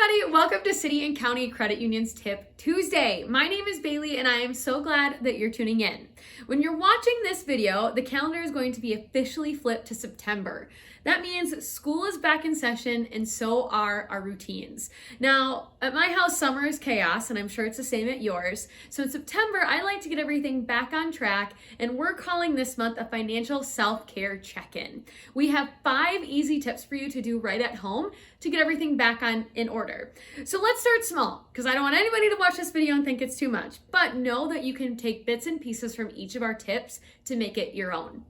everybody, welcome to City and County Credit Union's Tip Tuesday. My name is Bailey and I am so glad that you're tuning in. When you're watching this video, the calendar is going to be officially flipped to September. That means school is back in session and so are our routines. Now, at my house, summer is chaos and I'm sure it's the same at yours. So in September, I like to get everything back on track and we're calling this month a financial self-care check-in. We have 5 easy tips for you to do right at home to get everything back in order. So let's start small because I don't want anybody to watch this video and think it's too much, but know that you can take bits and pieces from each of our tips to make it your own.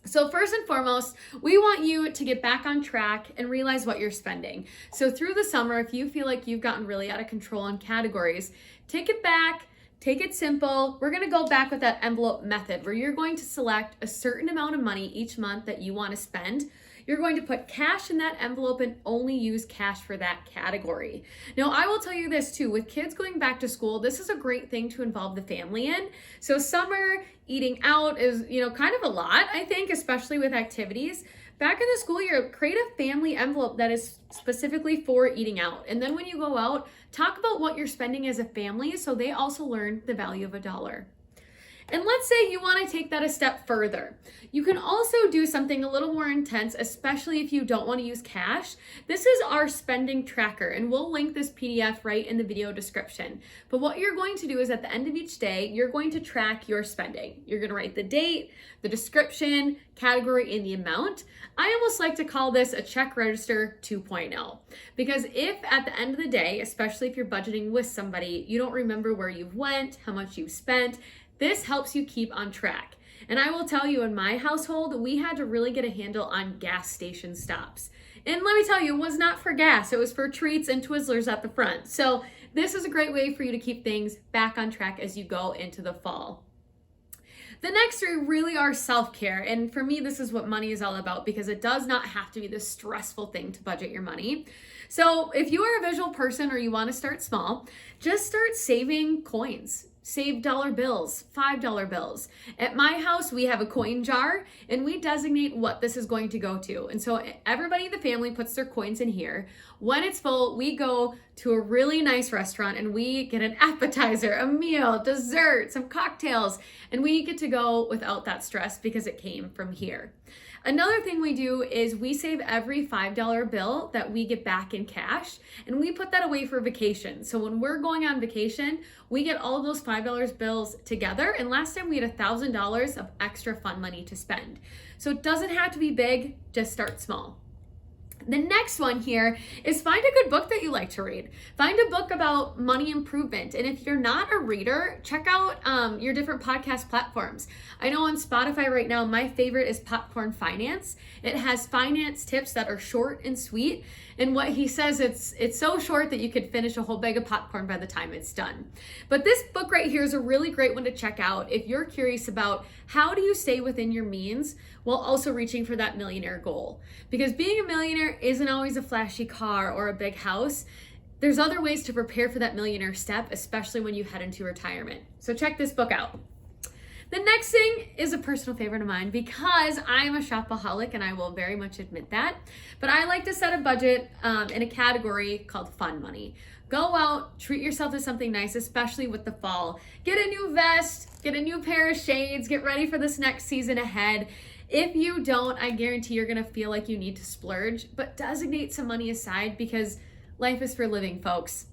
So first and foremost, we want you to get back on track and realize what you're spending. So through the summer, if you feel like you've gotten really out of control on categories, take it back, take it simple. We're gonna go back with that envelope method where you're going to select a certain amount of money each month that you wanna spend. You're going to put cash in that envelope and only use cash for that category. Now, I will tell you this too, with kids going back to school, this is a great thing to involve the family in. So summer eating out is, kind of a lot, I think, especially with activities. Back in the school year, create a family envelope that is specifically for eating out. And then when you go out, talk about what you're spending as a family so they also learn the value of $1. And let's say you want to take that a step further. You can also do something a little more intense, especially if you don't want to use cash. This is our spending tracker, and we'll link this PDF right in the video description. But what you're going to do is at the end of each day, you're going to track your spending. You're going to write the date, the description, category, and the amount. I almost like to call this a check register 2.0, because if at the end of the day, especially if you're budgeting with somebody, you don't remember where you went, how much you've spent, this helps you keep on track. And I will tell you, in my household, we had to really get a handle on gas station stops. And let me tell you, it was not for gas. It was for treats and Twizzlers at the front. So this is a great way for you to keep things back on track as you go into the fall. The next 3 really are self-care. And for me, this is what money is all about because it does not have to be this stressful thing to budget your money. So if you are a visual person or you want to start small, just start saving coins. Save dollar bills, $5 bills. At my house, we have a coin jar and we designate what this is going to go to. And so everybody in the family puts their coins in here. When it's full, we go to a really nice restaurant and we get an appetizer, a meal, dessert, some cocktails, and we get to go without that stress because it came from here. Another thing we do is we save every $5 bill that we get back in cash and we put that away for vacation. So when we're going on vacation, we get all of those $5 bills together. And last time we had $1,000 of extra fun money to spend. So it doesn't have to be big, just start small. The next one here is find a good book that you like to read. Find a book about money improvement. And if you're not a reader, check out your different podcast platforms. I know on Spotify right now, my favorite is Popcorn Finance. It has finance tips that are short and sweet. And what he says, it's so short that you could finish a whole bag of popcorn by the time it's done. But this book right here is a really great one to check out if you're curious about how do you stay within your means while also reaching for that millionaire goal. Because being a millionaire isn't always a flashy car or a big house. There's other ways to prepare for that millionaire step, especially when you head into retirement. So check this book out. The next thing is a personal favorite of mine because I am a shopaholic and I will very much admit that. But I like to set a budget in a category called fun money. Go out, treat yourself to something nice, especially with the fall. Get a new vest, get a new pair of shades, get ready for this next season ahead. If you don't, I guarantee you're gonna feel like you need to splurge, but designate some money aside because life is for living, folks.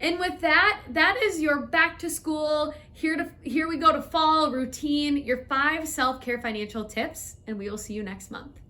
And with that, that is your back to school, here we go to fall routine, your 5 self-care financial tips, and we will see you next month.